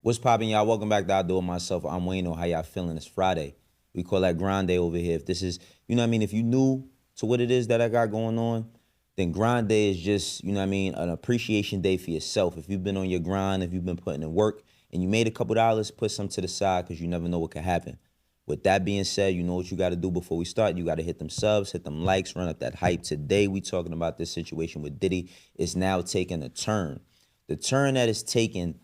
What's poppin', y'all? Welcome back to I Do It Myself. I'm Wayno. How y'all feeling? It's Friday. We call that grind day over here. If this is, you know what I mean? If you new to what it is that I got going on, then grind day is just, you know what I mean, an appreciation day for yourself. If you've been on your grind, if you've been putting in work and you made a couple dollars, put some to the side because you never know what could happen. With that being said, you know what you got to do before we start. You got to hit them subs, hit them likes, run up that hype. Today we talking about this situation with Diddy. It's now taking a turn. The turn that it's taken,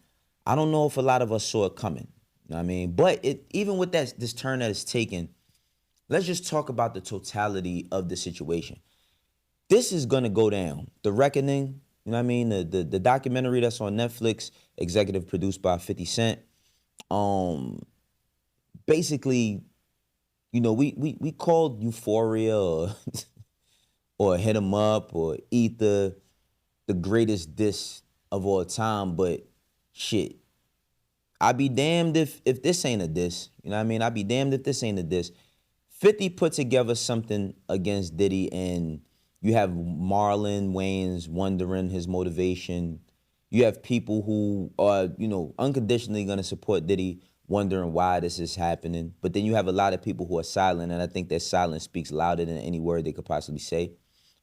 I don't know if a lot of us saw it coming. You know what I mean? But even with this turn that it's taken, let's just talk about the totality of the situation. This is gonna go down. The Reckoning, you know what I mean? The documentary that's on Netflix, executive produced by 50 Cent. Basically, you know, we called Euphoria or or Hit 'Em Up or Ether the greatest diss of all time, but shit. I'd be damned if this ain't a diss. You know what I mean? I'd be damned if this ain't a diss. 50 put together something against Diddy, and you have Marlon Wayans wondering his motivation. You have people who are, you know, unconditionally going to support Diddy wondering why this is happening. But then you have a lot of people who are silent, and I think that silence speaks louder than any word they could possibly say.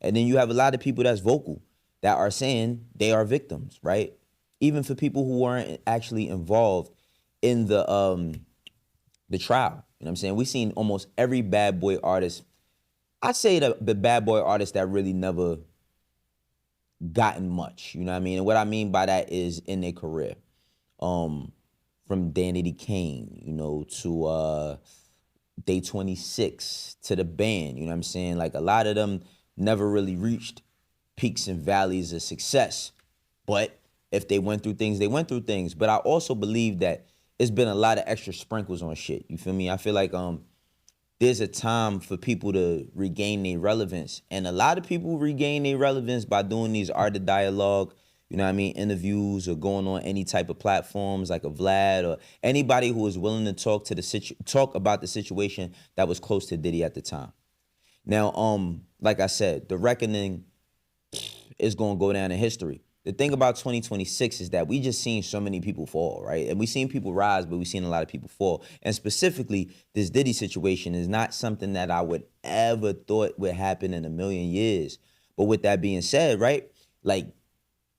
And then you have a lot of people that's vocal that are saying they are victims, right? Even for people who weren't actually involved in the trial. You know what I'm saying? We've seen almost every bad boy artist. I'd say the bad boy artists that really never gotten much. You know what I mean? And what I mean by that is in their career. From Danity Kane, you know, to Day 26, to the band, you know what I'm saying? Like a lot of them never really reached peaks and valleys of success. But if they went through things, they went through things. But I also believe that it's been a lot of extra sprinkles on shit. You feel me? I feel like there's a time for people to regain their relevance. And a lot of people regain their relevance by doing these art of dialogue, you know what I mean, interviews or going on any type of platforms like a Vlad or anybody who is willing to talk about the situation that was close to Diddy at the time. Now, like I said, the Reckoning is going to go down in history. The thing about 2026 is that we just seen so many people fall, right? And we seen people rise, but we seen a lot of people fall. And specifically, this Diddy situation is not something that I would ever thought would happen in a million years. But with that being said, right? Like,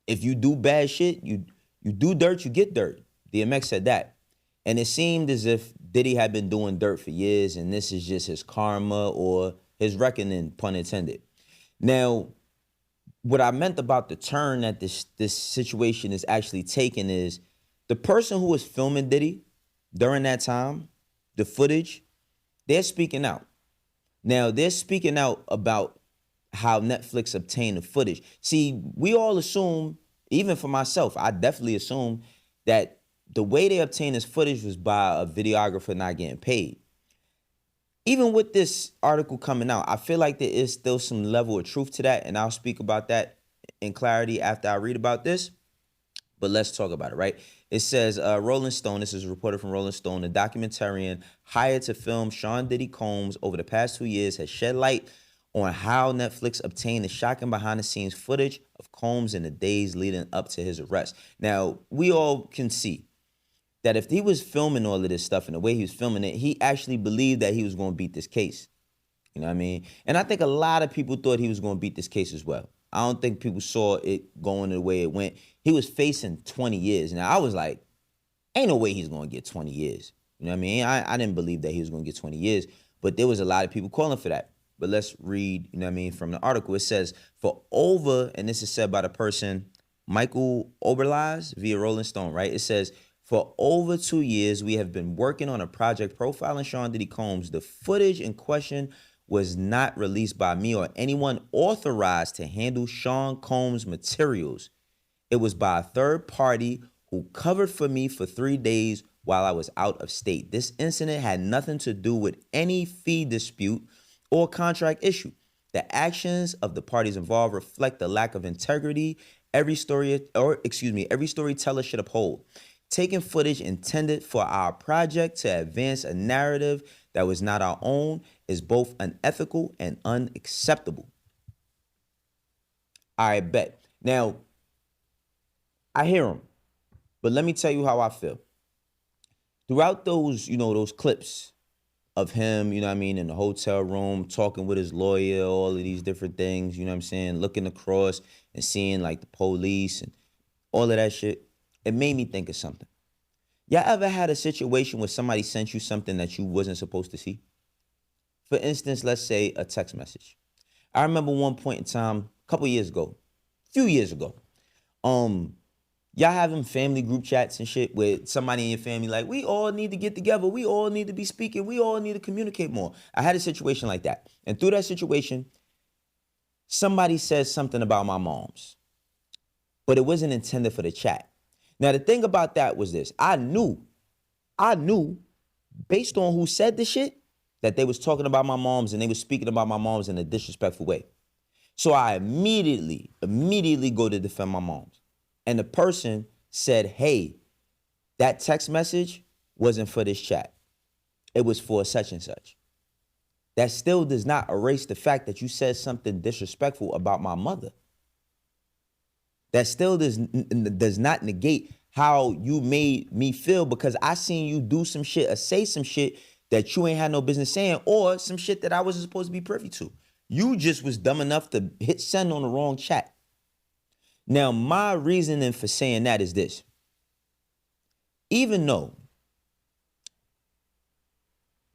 if you do bad shit, you do dirt, you get dirt. DMX said that. And it seemed as if Diddy had been doing dirt for years, and this is just his karma or his reckoning, pun intended. Now, what I meant about the turn that this situation is actually taking is the person who was filming Diddy during that time, the footage, they're speaking out. Now, they're speaking out about how Netflix obtained the footage. See, we all assume, even for myself, I definitely assume that the way they obtained this footage was by a videographer not getting paid. Even with this article coming out, I feel like there is still some level of truth to that, and I'll speak about that in clarity after I read about this. But let's talk about it, right? It says, Rolling Stone, this is a reporter from Rolling Stone, the documentarian hired to film Sean Diddy Combs over the past 2 years has shed light on how Netflix obtained the shocking behind-the-scenes footage of Combs in the days leading up to his arrest. Now, we all can see that if he was filming all of this stuff and the way he was filming it, he actually believed that he was going to beat this case. You know what I mean? And I think a lot of people thought he was going to beat this case as well. I don't think people saw it going the way it went. He was facing 20 years. Now, I was like, ain't no way he's going to get 20 years. You know what I mean? I didn't believe that he was going to get 20 years, but there was a lot of people calling for that. But let's read, you know what I mean, from the article. It says, for over, and this is said by the person, Michael Oberlies via Rolling Stone, right? It says, for over 2 years, we have been working on a project profiling Sean Diddy Combs. The footage in question was not released by me or anyone authorized to handle Sean Combs' materials. It was by a third party who covered for me for 3 days while I was out of state. This incident had nothing to do with any fee dispute or contract issue. The actions of the parties involved reflect the lack of integrity every storyteller should uphold. Taking footage intended for our project to advance a narrative that was not our own is both unethical and unacceptable. I bet. Now, I hear him, but let me tell you how I feel. Throughout those, those clips of him, in the hotel room, talking with his lawyer, all of these different things, looking across and seeing like the police and all of that shit, it made me think of something. Y'all ever had a situation where somebody sent you something that you wasn't supposed to see? For instance, let's say a text message. I remember one point in time, a couple years ago, a few years ago, y'all having family group chats and shit with somebody in your family like, we all need to get together. We all need to be speaking. We all need to communicate more. I had a situation like that. And through that situation, somebody says something about my mom's, but it wasn't intended for the chat. Now, the thing about that was this. I knew, based on who said the shit, that they was talking about my mom's and they was speaking about my mom's in a disrespectful way. So I immediately go to defend my mom's. And the person said, hey, that text message wasn't for this chat. It was for such and such. That still does not erase the fact that you said something disrespectful about my mother. That still does not negate how you made me feel, because I seen you do some shit or say some shit that you ain't had no business saying, or some shit that I wasn't supposed to be privy to. You just was dumb enough to hit send on the wrong chat. Now, my reasoning for saying that is this. Even though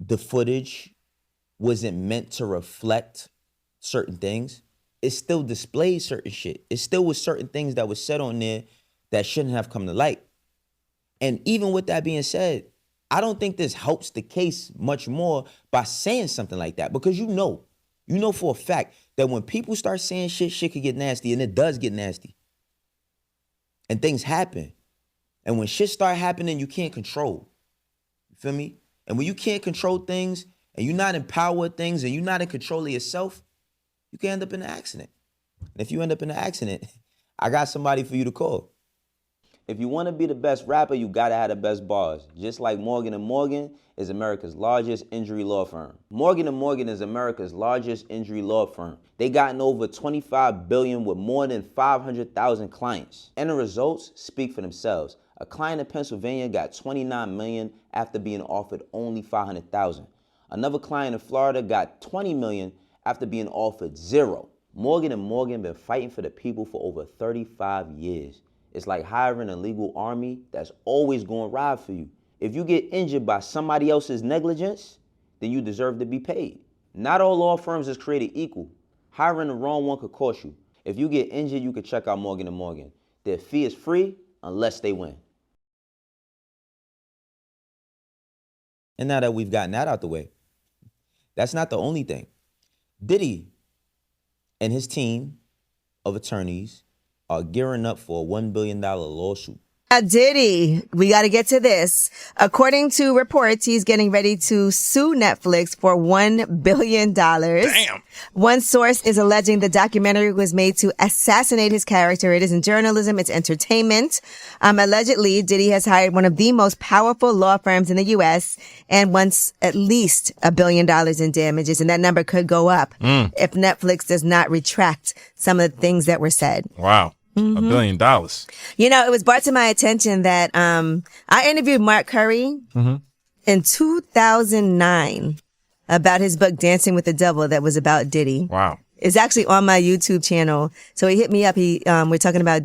the footage wasn't meant to reflect certain things, it still displayed certain shit. It still was certain things that was said on there that shouldn't have come to light. And even with that being said, I don't think this helps the case much more by saying something like that, because you know for a fact that when people start saying shit could get nasty, and it does get nasty. And things happen. And when shit start happening, you can't control. You feel me? And when you can't control things, and you're not empowered things, and you're not in control of yourself, you can end up in an accident. And if you end up in an accident, I got somebody for you to call. If you want to be the best rapper, you got to have the best bars. Just like Morgan & Morgan is America's largest injury law firm. Morgan & Morgan is America's largest injury law firm. They gotten over $25 billion with more than 500,000 clients. And the results speak for themselves. A client in Pennsylvania got $29 million after being offered only $500,000. Another client in Florida got $20 million after being offered $0. Morgan & Morgan been fighting for the people for over 35 years. It's like hiring a legal army that's always going to ride for you. If you get injured by somebody else's negligence, then you deserve to be paid. Not all law firms is created equal. Hiring the wrong one could cost you. If you get injured, you could check out Morgan & Morgan. Their fee is free unless they win. And now that we've gotten that out the way, that's not the only thing. Diddy and his team of attorneys are gearing up for a $1 billion lawsuit. Diddy, we got to get to this. According to reports, he's getting ready to sue Netflix for $1 billion. Damn. One source is alleging the documentary was made to assassinate his character. It isn't journalism, it's entertainment. Allegedly, Diddy has hired one of the most powerful law firms in the U.S. and wants at least $1 billion in damages. And that number could go up if Netflix does not retract some of the things that were said. Wow. $1 billion. You know, it was brought to my attention that I interviewed Mark Curry in 2009 about his book Dancing with the Devil that was about Diddy. Wow. It's actually on my YouTube channel. So he hit me up. We're talking about,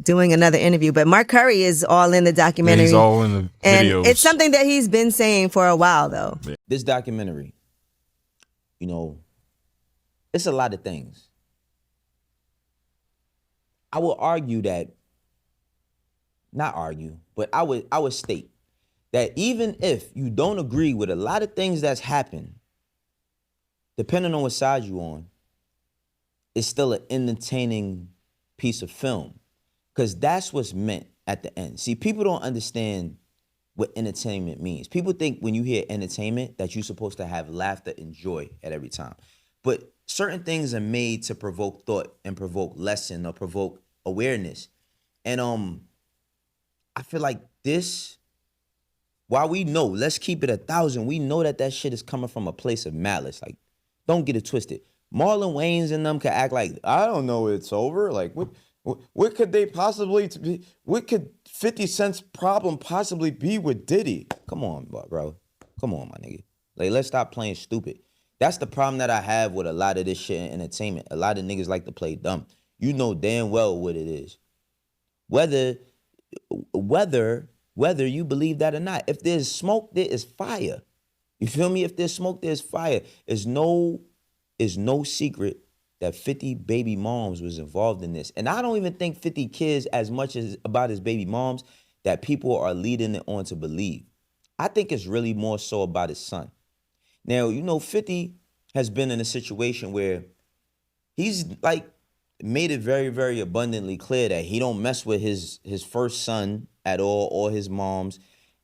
doing another interview. But Mark Curry is all in the documentary. Yeah, he's all in the videos. And it's something that he's been saying for a while, though. Yeah. This documentary, it's a lot of things. I would argue that, not argue, but I would state that even if you don't agree with a lot of things that's happened, depending on what side you're on, it's still an entertaining piece of film, because that's what's meant at the end. See, people don't understand what entertainment means. People think when you hear entertainment that you're supposed to have laughter and joy at every time. But certain things are made to provoke thought and provoke lesson or provoke awareness. And I feel like this, while we know, let's keep it 1,000, we know that shit is coming from a place of malice. Like, don't get it twisted. Marlon Wayans and them could act like, I don't know, it's over. Like, what could they possibly be? What could 50 Cent's problem possibly be with Diddy? Come on, bro. Come on, my nigga. Like, let's stop playing stupid. That's the problem that I have with a lot of this shit in entertainment. A lot of niggas like to play dumb. You know damn well what it is. Whether you believe that or not. If there's smoke, there is fire. You feel me? If there's smoke, there's fire. It's no secret that 50 baby moms was involved in this. And I don't even think 50 cares as much as about his baby moms that people are leading it on to believe. I think it's really more so about his son. Now, 50 has been in a situation where he's like made it very, very abundantly clear that he don't mess with his first son at all or his mom's.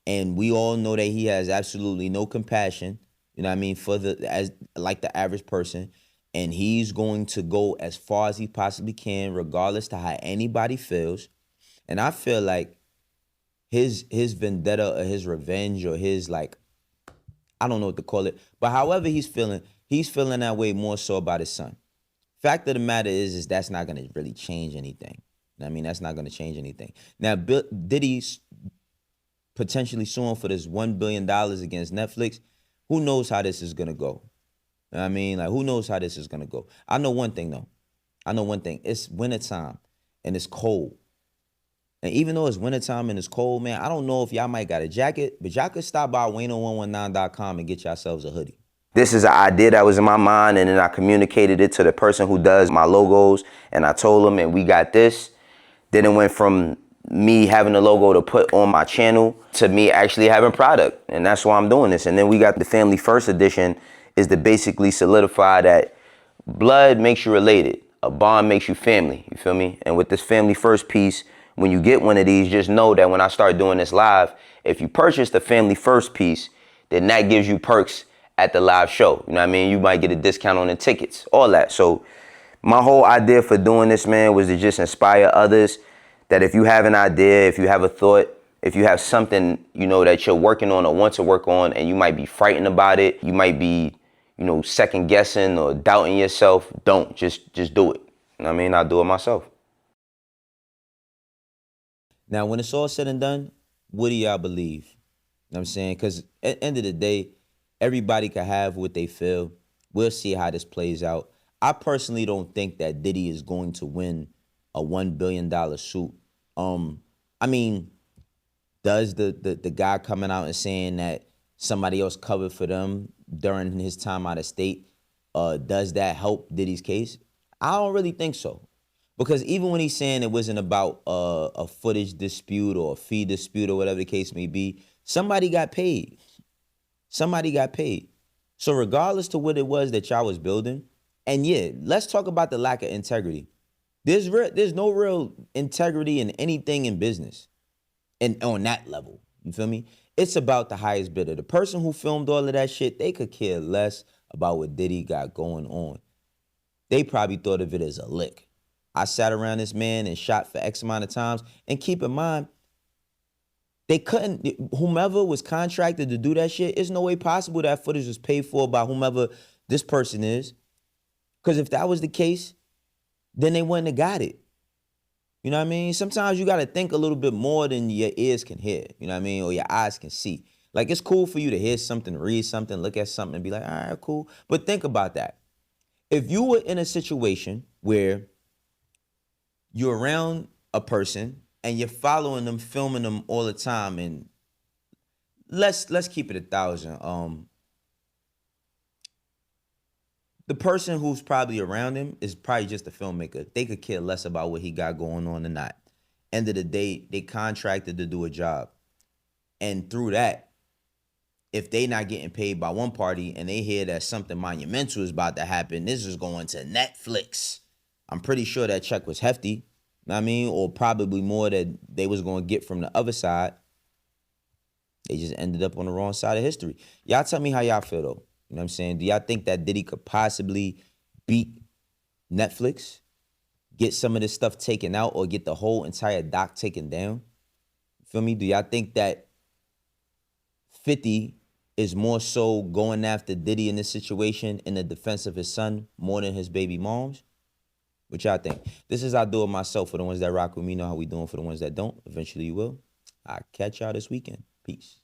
And we all know that he has absolutely no compassion, you know what I mean, for the average person. And he's going to go as far as he possibly can, regardless to how anybody feels. And I feel like his vendetta or his revenge or his, like, I don't know what to call it, but however he's feeling that way more so about his son. Fact of the matter is that's not going to really change anything. I mean, that's not going to change anything. Now, Diddy's potentially suing for this $1 billion against Netflix. Who knows how this is going to go? I mean, like, who knows how this is going to go? I know one thing, though. It's wintertime, and it's cold. And even though it's wintertime and it's cold, man, I don't know if y'all might got a jacket, but y'all could stop by Wayno119.com and get yourselves a hoodie. This is an idea that was in my mind, and then I communicated it to the person who does my logos, and I told them, and we got this. Then it went from me having a logo to put on my channel to me actually having product, and that's why I'm doing this. And then we got the Family First edition is to basically solidify that blood makes you related. A bond makes you family, you feel me? And with this Family First piece, when you get one of these, just know that when I start doing this live, if you purchase the Family First piece, then that gives you perks at the live show. You know what I mean? You might get a discount on the tickets, all that. So my whole idea for doing this, man, was to just inspire others that if you have an idea, if you have a thought, if you have something, that you're working on or want to work on, and you might be frightened about it, you might be, second guessing or doubting yourself, don't. Just do it. You know what I mean? I'll do it myself. Now, when it's all said and done, what do y'all believe? You know what I'm saying? Because at the end of the day, everybody can have what they feel. We'll see how this plays out. I personally don't think that Diddy is going to win a $1 billion suit. I mean, does the guy coming out and saying that somebody else covered for them during his time out of state, does that help Diddy's case? I don't really think so. Because even when he's saying it wasn't about a footage dispute or a fee dispute or whatever the case may be, somebody got paid. Somebody got paid. So regardless to what it was that y'all was building, and yeah, let's talk about the lack of integrity. There's no real integrity in anything in business, and on that level, you feel me? It's about the highest bidder. The person who filmed all of that shit, they could care less about what Diddy got going on. They probably thought of it as a lick. I sat around this man and shot for X amount of times, and keep in mind, they couldn't, whomever was contracted to do that shit, it's no way possible that footage was paid for by whomever this person is. Because if that was the case, then they wouldn't have got it. You know what I mean? Sometimes you got to think a little bit more than your ears can hear, you know what I mean? Or your eyes can see. Like, it's cool for you to hear something, read something, look at something and be like, all right, cool. But think about that. If you were in a situation where you're around a person and you're following them, filming them all the time, and let's keep it 1,000. The person who's probably around him is probably just a filmmaker. They could care less about what he got going on or not. End of the day, they contracted to do a job. And through that, if they not getting paid by one party and they hear that something monumental is about to happen, this is going to Netflix. I'm pretty sure that check was hefty, know what I mean? Or probably more that they was going to get from the other side. They just ended up on the wrong side of history. Y'all tell me how y'all feel, though. You know what I'm saying? Do y'all think that Diddy could possibly beat Netflix, get some of this stuff taken out, or get the whole entire doc taken down? Feel me? Do y'all think that 50 is more so going after Diddy in this situation in the defense of his son more than his baby moms? What y'all think? This is I do it myself. For the ones that rock with me, know how we doing. For the ones that don't, eventually you will. I'll catch y'all this weekend. Peace.